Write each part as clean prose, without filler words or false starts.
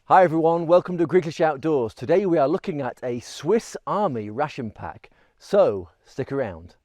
Hi everyone, welcome to Greeklish Outdoors. Today we are looking at a Swiss Army ration pack, so stick around.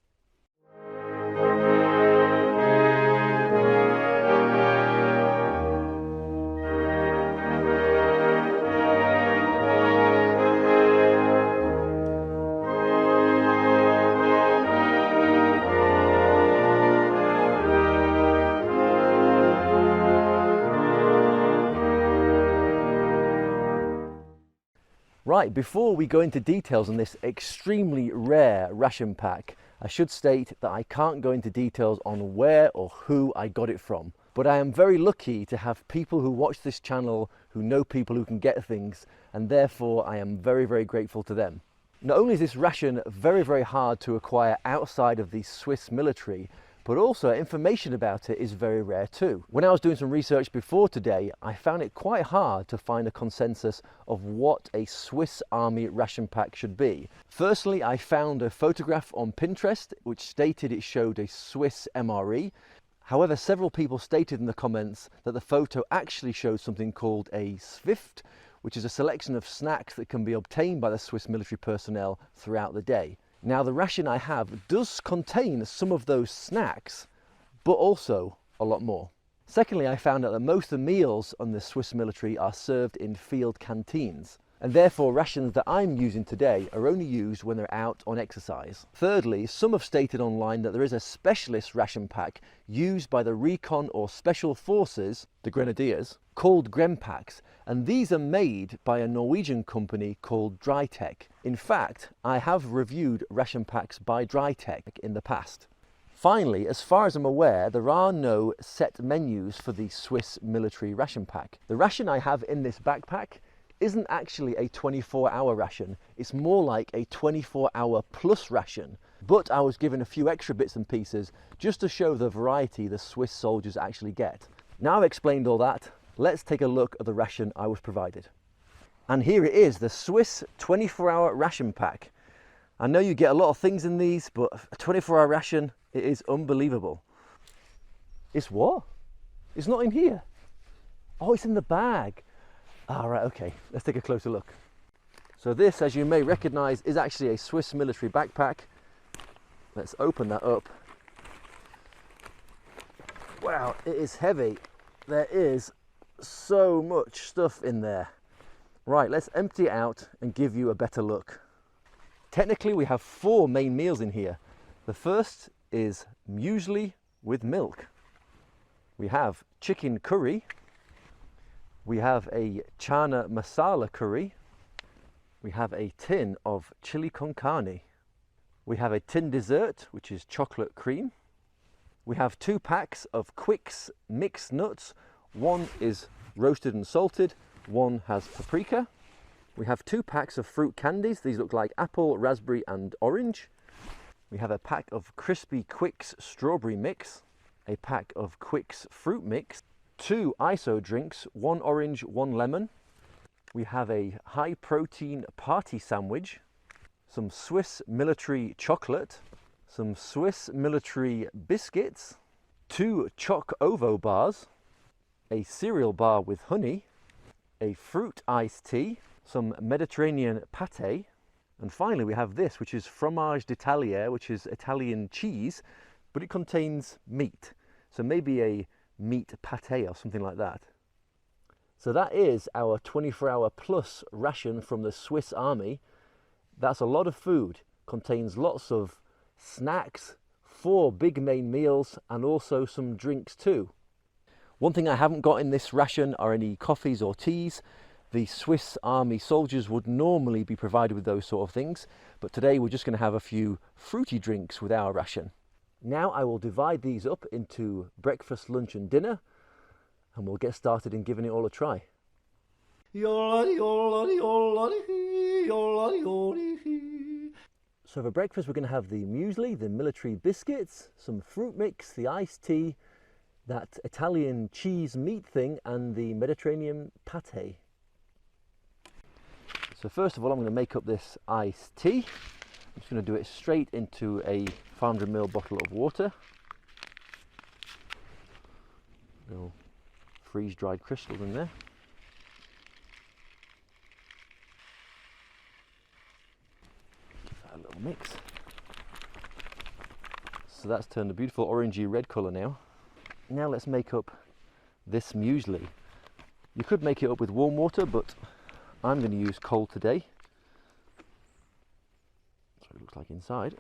Right, before we go into details on this extremely rare ration pack, I should state that I can't go into details on where or who I got it from. But I am very lucky to have people who watch this channel who know people who can get things, and therefore I am very, very grateful to them. Not only is this ration very hard to acquire outside of the Swiss military, but also information about it is very rare too. When I was doing some research before today, I found it quite hard to find a consensus of what a Swiss Army ration pack should be. Firstly, I found a photograph on Pinterest which stated it showed a Swiss MRE. However, several people stated in the comments that the photo actually showed something called a Swift, which is a selection of snacks that can be obtained by the Swiss military personnel throughout the day. Now, the ration I have does contain some of those snacks, but also a lot more. Secondly, I found out that most of the meals on the Swiss military are served in field canteens, and therefore rations that I'm using today are only used when they're out on exercise. Thirdly, some have stated online that there is a specialist ration pack used by the recon or special forces, the grenadiers, called Grem packs, and these are made by a Norwegian company called Drytech. In fact, I have reviewed ration packs by Drytech in the past. Finally, as far as I'm aware, there are no set menus for the Swiss military ration pack. The ration I have in this backpack isn't actually a 24-hour ration, it's more like a 24-hour plus ration. But I was given a few extra bits and pieces just to show the variety the Swiss soldiers actually get. Now I've explained all that, let's take a look at the ration I was provided. And here it is, the Swiss 24-hour ration pack. I know you get a lot of things in these, but a 24-hour ration, it is unbelievable. It's what? It's not in here. Oh, it's in the bag. Ah, right, okay, let's take a closer look. So this, as you may recognize, is actually a Swiss military backpack. Let's open that up. Wow, it is heavy. There is so much stuff in there. Right, let's empty it out and give you a better look. Technically, we have 4 main meals in here. The first is muesli with milk. We have chicken curry. We have a chana masala curry. We have a tin of chili con carne. We have a tin dessert, which is chocolate cream. We have 2 packs of Quicks mixed nuts. One is roasted and salted, one has paprika. We have 2 packs of fruit candies. These look like apple, raspberry and orange. We have a pack of crispy Quicks strawberry mix, a pack of Quicks fruit mix, 2 ISO drinks, 1 orange, 1 lemon. We have a high protein party sandwich, some Swiss military chocolate, some Swiss military biscuits, 2 Choc Ovo bars, a cereal bar with honey, a fruit iced tea, some Mediterranean pate, and finally we have this, which is fromage d'Italia, which is Italian cheese, but it contains meat. So maybe a meat pate or something like that. So that is our 24-hour plus ration from the Swiss Army. That's a lot of food, contains lots of snacks, 4 big main meals, and also some drinks too. One thing I haven't got in this ration are any coffees or teas. The Swiss Army soldiers would normally be provided with those sort of things, but today we're just going to have a few fruity drinks with our ration. Now I will divide these up into breakfast, lunch and dinner, and we'll get started in giving it all a try. So for breakfast we're going to have the muesli, the military biscuits, some fruit mix, the iced tea, that Italian cheese meat thing and the Mediterranean pate. So first of all I'm going to make up this iced tea. I'm just going to do it straight into a 500ml bottle of water. Little freeze-dried crystals in there. mix. So that's turned a beautiful orangey red colour now. Now let's make up this muesli. You could make it up with warm water, but I'm going to use cold today. That's what it looks like inside.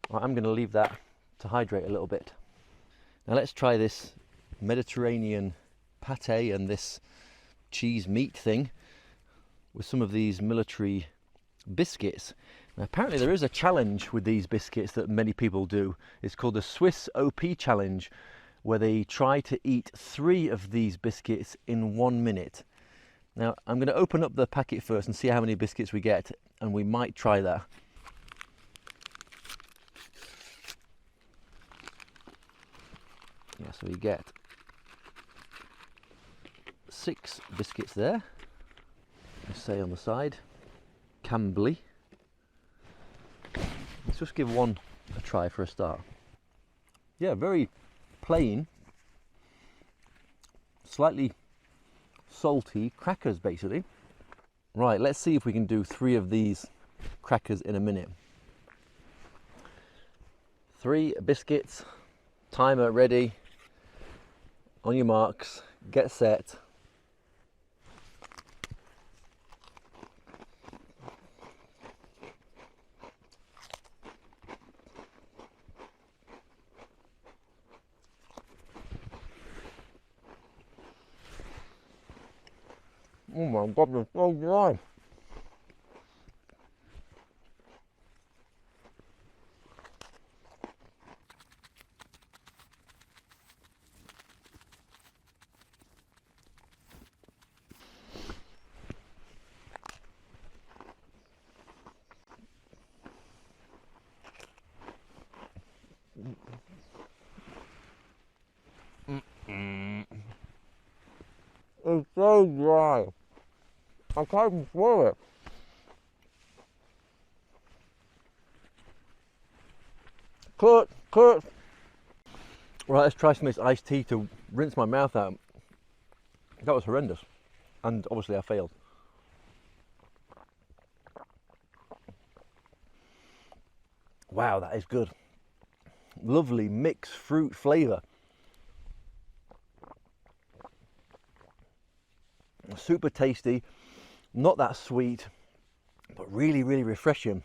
Right, I'm going to leave that to hydrate a little bit. Now let's try this Mediterranean pate and this cheese meat thing with some of these military biscuits. Now, apparently there is a challenge with these biscuits that many people do. It's called the Swiss OP challenge, where they try to eat 3 of these biscuits in 1 minute. Now I'm going to open up the packet first and see how many biscuits we get, and we might try that. Yeah, so we get 6 biscuits there. I say on the side, Cambly. Let's just give one a try for a start. Yeah, very plain, slightly salty crackers basically. Right, let's see if we can do 3 of these crackers in a minute. 3 biscuits, timer ready, on your marks, get set. Oh my God, they're so dry. It's so dry. I can't even swallow it. Cut. Right, let's try some of this iced tea to rinse my mouth out. That was horrendous. And obviously I failed. Wow, that is good. Lovely mixed fruit flavour. Super tasty, not that sweet, but really, really refreshing.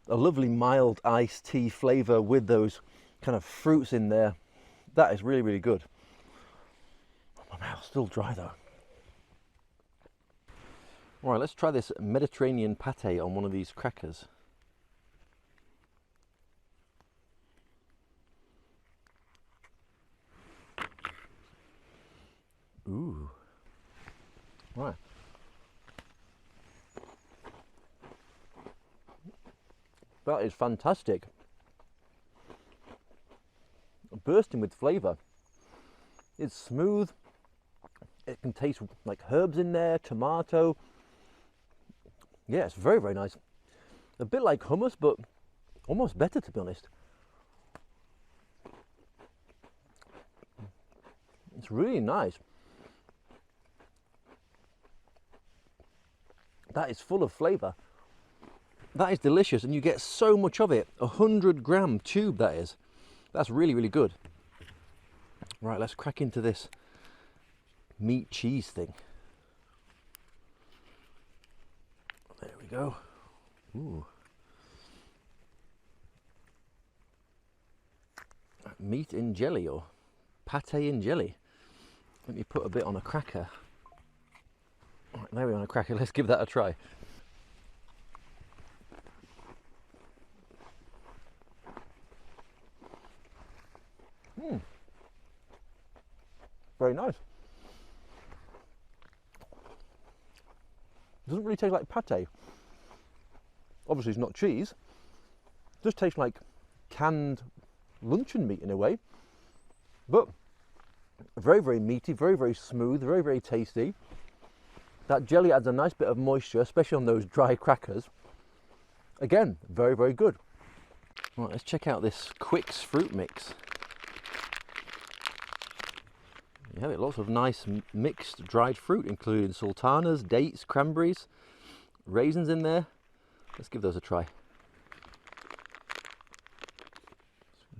A lovely mild iced tea flavour with those kind of fruits in there. That is really, really good. My mouth's still dry though. Right, let's try this Mediterranean pate on one of these crackers. Ooh. Right. That is fantastic. Bursting with flavour. It's smooth. It can taste like herbs in there, tomato. Yeah, it's very, very nice. A bit like hummus, but almost better, to be honest. It's really nice. That is full of flavour. That is delicious, and you get so much of it. 100-gram tube, that is. That's really, really good. Right, let's crack into this meat cheese thing. There we go. Ooh. Meat in jelly, or pate in jelly. Let me put a bit on a cracker. Right, there we are on a cracker. Let's give that a try. Very nice. Doesn't really taste like pate. Obviously it's not cheese. It does taste like canned luncheon meat in a way. But very, very meaty, very, very smooth, very, very tasty. That jelly adds a nice bit of moisture, especially on those dry crackers. Again, very, very good. Right, let's check out this Quicks fruit mix. You have it, lots of nice mixed dried fruit, including sultanas, dates, cranberries, raisins in there. Let's give those a try.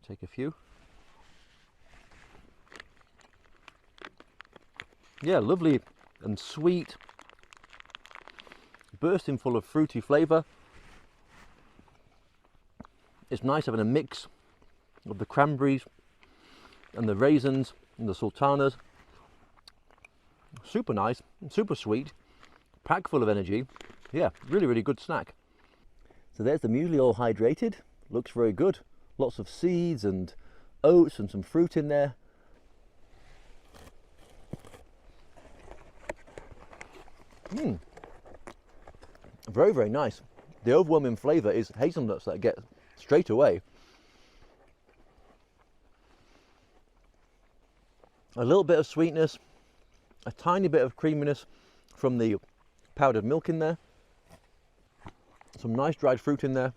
Take a few. Yeah, lovely and sweet, bursting full of fruity flavour. It's nice having a mix of the cranberries and the raisins and the sultanas. Super nice, super sweet, packed full of energy. Yeah, really, really good snack. So there's the muesli all hydrated. Looks very good. Lots of seeds and oats and some fruit in there. Very, very nice. The overwhelming flavour is hazelnuts that I get straight away. A little bit of sweetness, a tiny bit of creaminess from the powdered milk in there. Some nice dried fruit in there.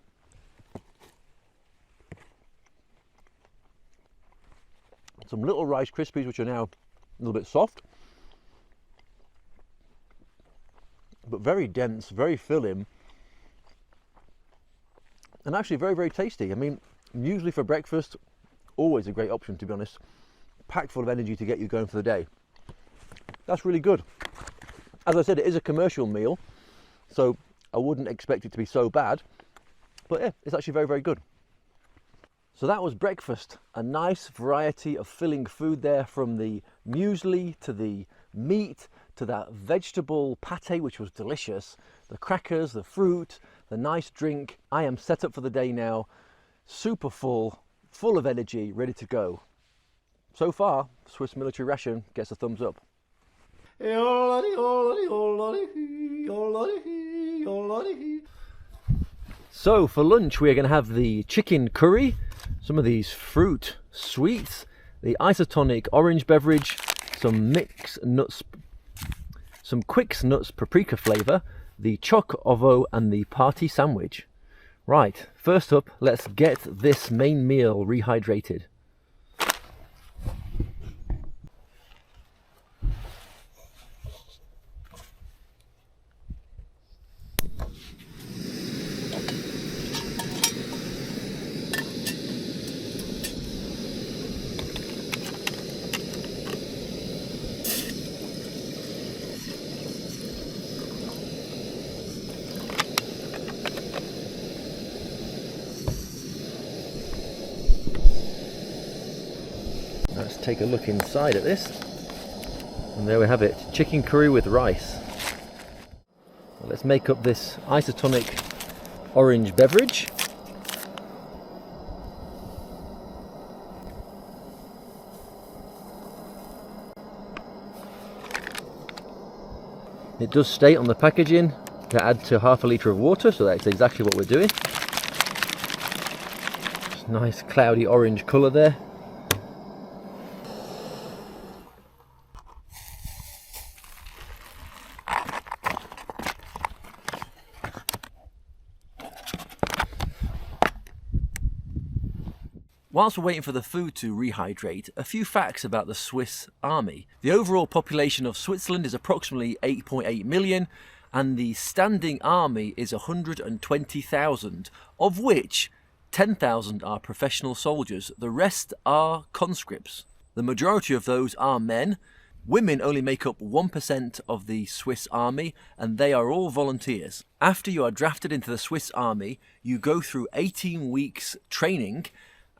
Some little Rice Krispies, which are now a little bit soft, but very dense, very filling, and actually very, very tasty. I mean, muesli for breakfast, always a great option, to be honest. Packed full of energy to get you going for the day. That's really good. As I said, it is a commercial meal, so I wouldn't expect it to be so bad, but yeah, it's actually very, very good. So that was breakfast, a nice variety of filling food there, from the muesli to the meat to that vegetable pate, which was delicious, the crackers, the fruit, the nice drink. I am set up for the day now, super full, full of energy, ready to go. So far, Swiss military ration gets a thumbs up. So for lunch we are going to have the chicken curry, some of these fruit sweets, the isotonic orange beverage, some mixed nuts, some Quicks nuts paprika flavour, the choc ovo and the party sandwich. Right, first up, let's get this main meal rehydrated. Let's take a look inside at this, and there we have it, chicken curry with rice. Well, let's make up this isotonic orange beverage. It does state on the packaging to add to half a litre of water, so that's exactly what we're doing. Nice cloudy orange colour there. Whilst we're waiting for the food to rehydrate, a few facts about the Swiss army. The overall population of Switzerland is approximately 8.8 million, and the standing army is 120,000, of which 10,000 are professional soldiers. The rest are conscripts. The majority of those are men. Women only make up 1% of the Swiss army, and they are all volunteers. After you are drafted into the Swiss army, you go through 18 weeks training,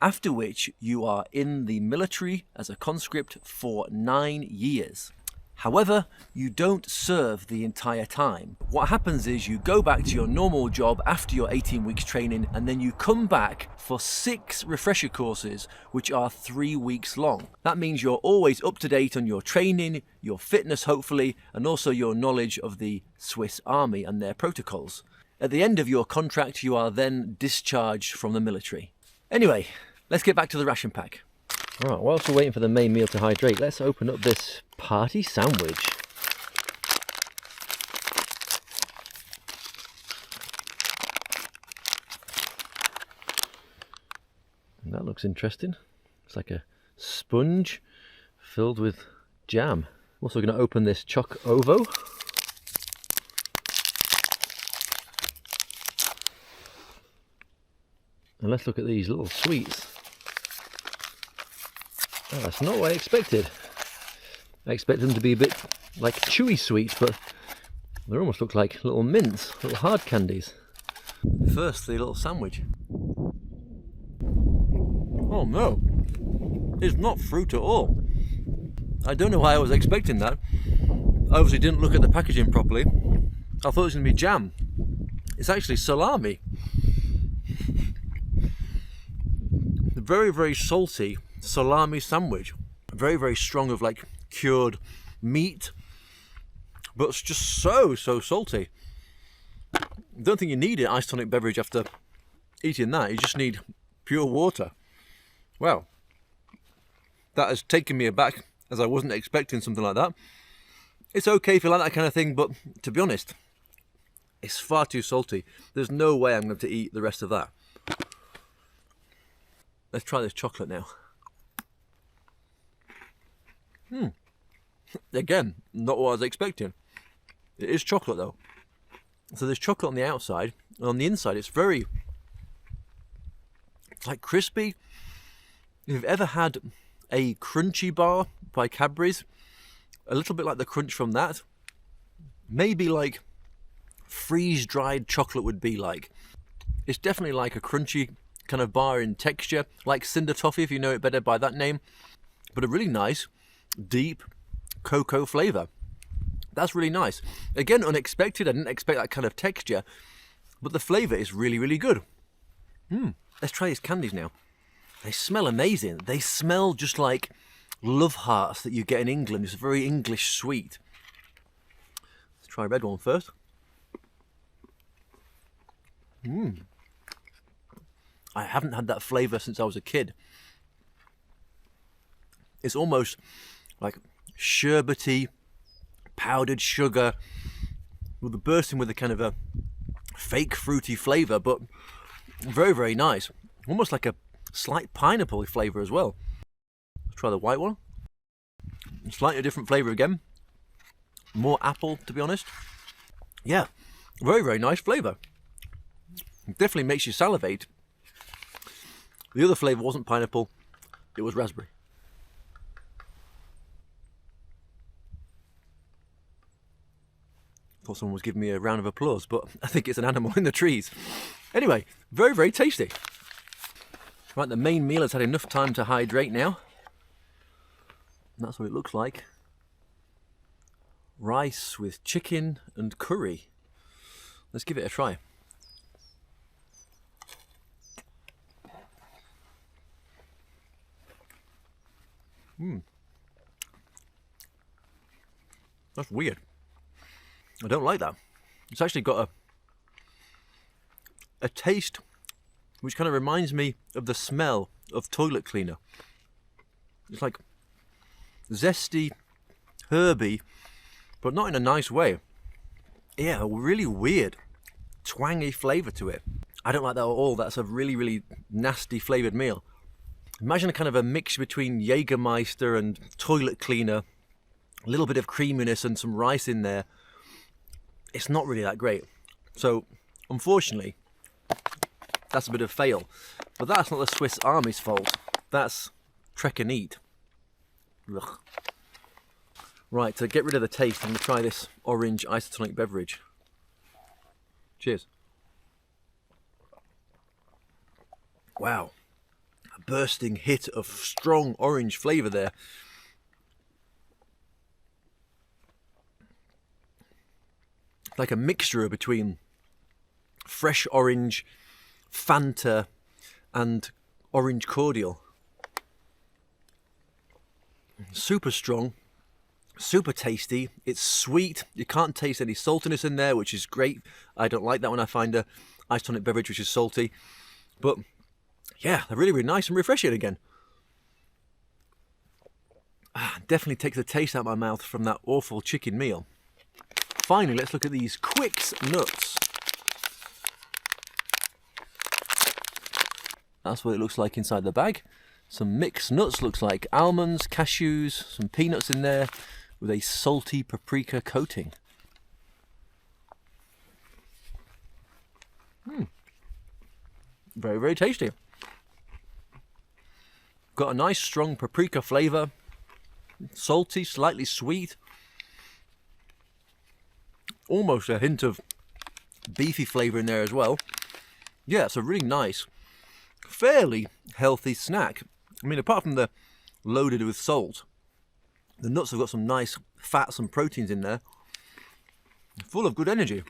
after which you are in the military as a conscript for 9 years. However, you don't serve the entire time. What happens is you go back to your normal job after your 18 weeks training, and then you come back for 6 refresher courses, which are 3 weeks long. That means you're always up to date on your training, your fitness hopefully, and also your knowledge of the Swiss army and their protocols. At the end of your contract, you are then discharged from the military. Anyway, let's get back to the ration pack. Alright, whilst we're waiting for the main meal to hydrate, let's open up this party sandwich. And that looks interesting. It's like a sponge filled with jam. I'm also going to open this Choc Ovo. And let's look at these little sweets. Oh, that's not what I expected. I expected them to be a bit like chewy sweets, but they almost look like little mints, little hard candies. First, the little sandwich. Oh no, it's not fruit at all. I don't know why I was expecting that. I obviously didn't look at the packaging properly. I thought it was going to be jam. It's actually salami. Very, very salty salami sandwich. Very, very strong of like cured meat, but it's just so salty. I don't think you need an isotonic beverage after eating that. You just need pure water. Wow, that has taken me aback, as I wasn't expecting something like that. It's okay if you like that kind of thing, but to be honest, it's far too salty. There's no way I'm going to eat the rest of that. Let's try this chocolate now. Again, not what I was expecting. It is chocolate though. So there's chocolate on the outside, and on the inside it's like crispy. If you've ever had a crunchy bar by Cadbury's, a little bit like the crunch from that, maybe like freeze-dried chocolate would be like. It's definitely like a crunchy kind of bar in texture, like Cinder Toffee if you know it better by that name, but a really nice, deep cocoa flavour. That's really nice. Again, unexpected. I didn't expect that kind of texture, but the flavour is really, really good. Let's try these candies now. They smell amazing. They smell just like love hearts that you get in England. It's a very English sweet. Let's try a red one first. I haven't had that flavour since I was a kid. It's almost like sherbety, powdered sugar, with the bursting with a kind of a fake fruity flavour, but very, very nice. Almost like a slight pineapple flavour as well. Let's try the white one. Slightly different flavour again. More apple, to be honest. Yeah, very, very nice flavour. It definitely makes you salivate. The other flavour wasn't pineapple, it was raspberry. Thought someone was giving me a round of applause, but I think it's an animal in the trees. Anyway, very, very tasty. Right, the main meal has had enough time to hydrate now. And that's what it looks like. Rice with chicken and curry. Let's give it a try. That's weird. I don't like that. It's actually got a taste which kind of reminds me of the smell of toilet cleaner. It's like zesty, herby, but not in a nice way. Yeah, a really weird, twangy flavour to it. I don't like that at all. That's a really, really nasty flavoured meal. Imagine a kind of a mix between Jägermeister and toilet cleaner. A little bit of creaminess and some rice in there. It's not really that great. So, unfortunately, that's a bit of fail. But that's not the Swiss Army's fault. That's Trek and Eat. Ugh. Right, to get rid of the taste, I'm going to try this orange isotonic beverage. Cheers. Wow. A bursting hit of strong orange flavour there. Like a mixture between fresh orange, Fanta and orange cordial. Super strong, super tasty. It's sweet. You can't taste any saltiness in there, which is great. I don't like that when I find a isotonic beverage which is salty. But yeah, they're really, really nice and refreshing again. Definitely takes the taste out of my mouth from that awful chicken meal. Finally, let's look at these Quicks nuts. That's what it looks like inside the bag. Some mixed nuts, looks like almonds, cashews, some peanuts in there with a salty paprika coating. Very, very tasty. Got a nice strong paprika flavour, salty, slightly sweet, almost a hint of beefy flavour in there as well. Yeah, it's a really nice, fairly healthy snack. I mean, apart from the loaded with salt, the nuts have got some nice fats and proteins in there, full of good energy.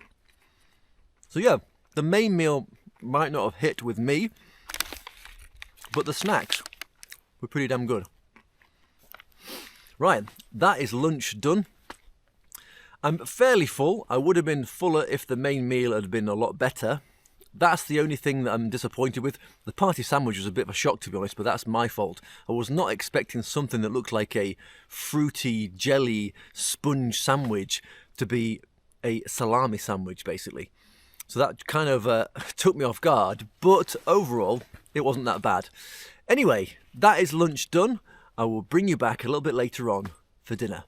So yeah, the main meal might not have hit with me, but the snacks were pretty damn good. Right, that is lunch done. I'm fairly full. I would have been fuller if the main meal had been a lot better. That's the only thing that I'm disappointed with. The party sandwich was a bit of a shock, to be honest, but that's my fault. I was not expecting something that looked like a fruity jelly sponge sandwich to be a salami sandwich, basically. So that kind of took me off guard, but overall, it wasn't that bad. Anyway, that is lunch done. I will bring you back a little bit later on for dinner.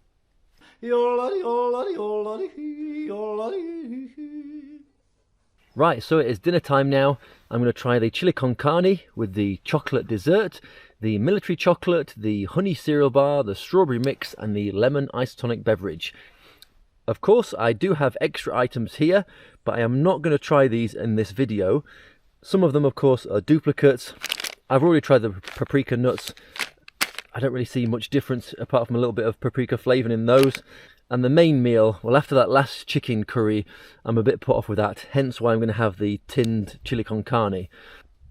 Right, so it is dinner time now. I'm going to try the chili con carne with the chocolate dessert, the military chocolate, the honey cereal bar, the strawberry mix, and the lemon isotonic beverage. Of course, I do have extra items here, but I am not going to try these in this video. Some of them, of course, are duplicates. I've already tried the paprika nuts. I don't really see much difference apart from a little bit of paprika flavouring in those. And the main meal, well, after that last chicken curry, I'm a bit put off with that, hence why I'm going to have the tinned chili con carne.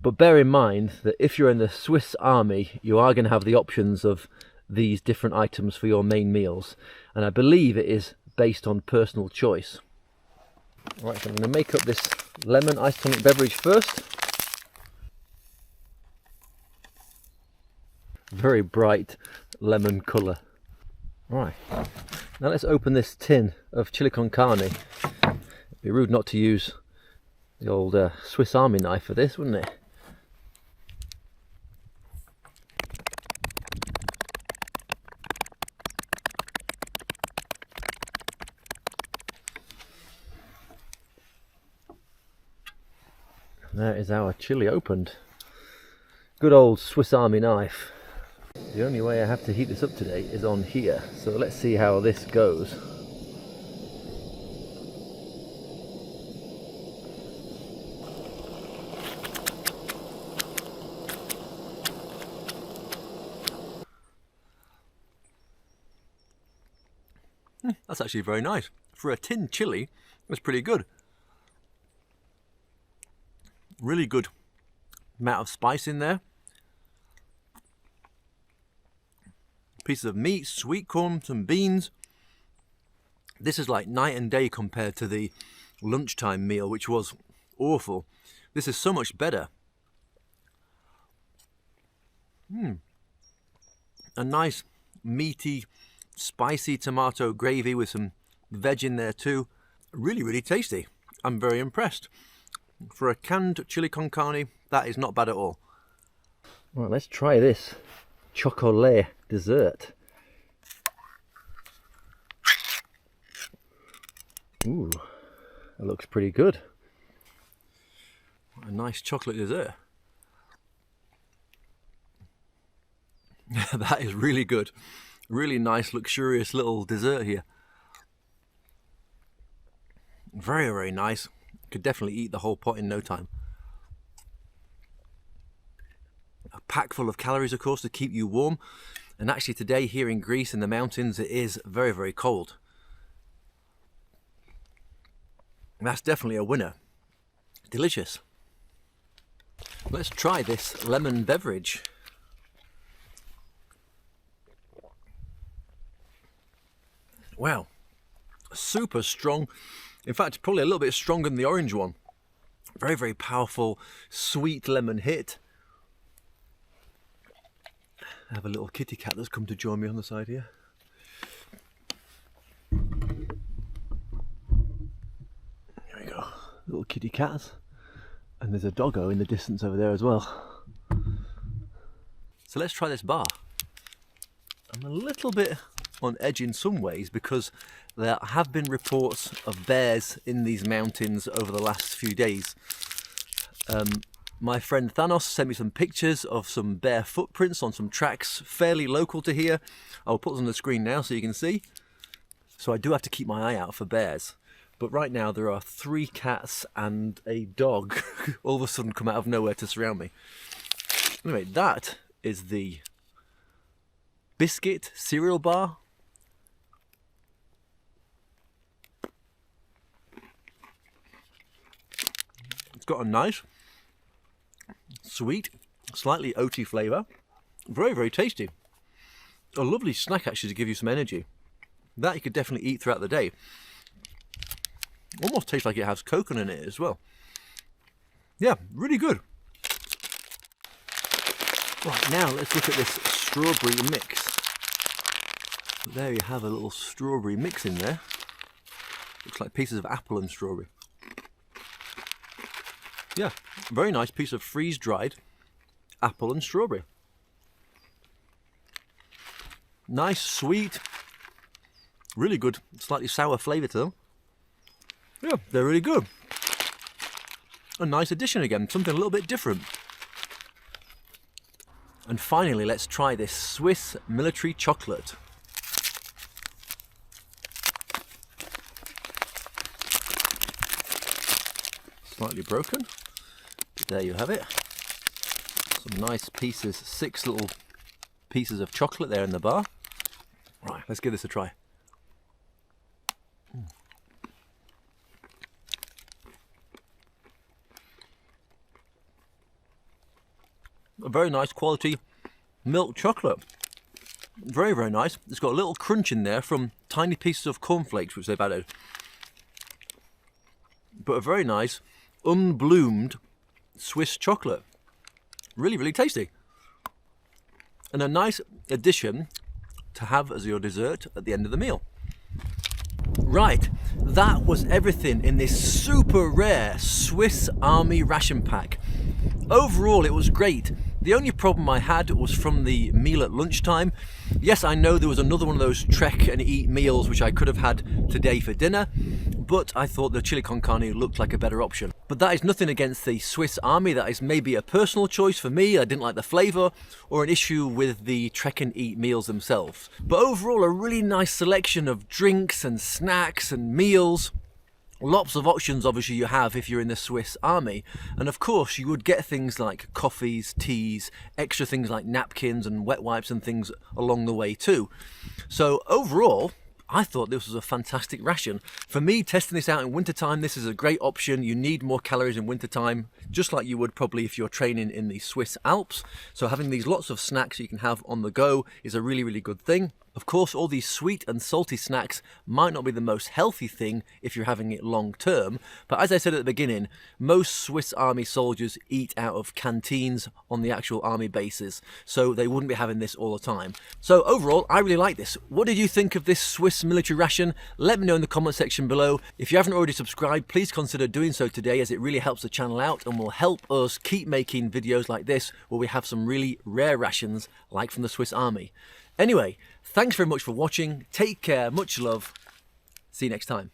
But bear in mind that if you're in the Swiss Army, you are going to have the options of these different items for your main meals. And I believe it is based on personal choice. Right, so I'm going to make up this lemon isotonic beverage first. Very bright lemon colour. Right, now let's open this tin of chili con carne. It'd be rude not to use the old Swiss Army knife for this, wouldn't it? There is our chili opened. Good old Swiss Army knife. The only way I have to heat this up today is on here, so let's see how this goes. That's actually very nice. For a tin chili, that's pretty good. Really good amount of spice in there. Pieces of meat, sweet corn, some beans. This is like night and day compared to the lunchtime meal, which was awful. This is so much better. A nice meaty, spicy tomato gravy with some veg in there too. Really, really tasty. I'm very impressed. For a canned chili con carne, that is not bad at all. Right, let's try this chocolate dessert. Ooh, that looks pretty good. A nice chocolate dessert. That is really good. Really nice, luxurious little dessert here. Very, very nice. Could definitely eat the whole pot in no time. A pack full of calories, of course, to keep you warm. And actually today here in Greece in the mountains, it is very, very cold. That's definitely a winner. Delicious. Let's try this lemon beverage. Wow, super strong. In fact, probably a little bit stronger than the orange one. Very, very powerful, sweet lemon hit. I have a little kitty cat that's come to join me on the side here. There we go, little kitty cat. And there's a doggo in the distance over there as well. So let's try this bar. I'm a little bit on edge in some ways because there have been reports of bears in these mountains over the last few days. My friend Thanos sent me some pictures of some bear footprints on some tracks fairly local to here. I'll put them on the screen now so you can see. So I do have to keep my eye out for bears. But right now there are 3 cats and a dog all of a sudden come out of nowhere to surround me. Anyway, that is the biscuit cereal bar. It's got a nice, sweet, slightly oaty flavour. Very, very tasty. A lovely snack actually to give you some energy. That you could definitely eat throughout the day. Almost tastes like it has coconut in it as well. Yeah, really good. Right, now let's look at this strawberry mix. There you have a little strawberry mix in there. Looks like pieces of apple and strawberry. Yeah, very nice piece of freeze-dried apple and strawberry. Nice, sweet, really good, slightly sour flavour to them. Yeah, they're really good. A nice addition again, something a little bit different. And finally, let's try this Swiss military chocolate. Slightly broken. There you have it. Some nice pieces, 6 little pieces of chocolate there in the bar. Right, let's give this a try. A very nice quality milk chocolate. Very, very nice. It's got a little crunch in there from tiny pieces of cornflakes which they've added. But a very nice unbloomed Swiss chocolate. Really, really tasty. And a nice addition to have as your dessert at the end of the meal. Right, that was everything in this super rare Swiss Army ration pack. Overall, it was great. The only problem I had was from the meal at lunchtime. Yes, I know there was another one of those trek and eat meals which I could have had today for dinner, but I thought the chili con carne looked like a better option. But that is nothing against the Swiss Army. That is maybe a personal choice for me. I didn't like the flavour, or an issue with the trek and eat meals themselves. But overall, a really nice selection of drinks and snacks and meals. Lots of options obviously you have if you're in the Swiss Army, and of course you would get things like coffees, teas, extra things like napkins and wet wipes and things along the way too. So overall, I thought this was a fantastic ration. For me, testing this out in wintertime, this is a great option. You need more calories in wintertime, just like you would probably if you're training in the Swiss Alps. So having these lots of snacks you can have on the go is a really, really good thing. Of course, all these sweet and salty snacks might not be the most healthy thing if you're having it long term, but as I said at the beginning, most Swiss Army soldiers eat out of canteens on the actual army bases, so they wouldn't be having this all the time. So overall, I really like this. What did you think of this Swiss military ration? Let me know in the comment section below. If you haven't already subscribed, please consider doing so today, as it really helps the channel out and will help us keep making videos like this where we have some really rare rations like from the Swiss Army. Anyway, thanks very much for watching. Take care, much love. See you next time.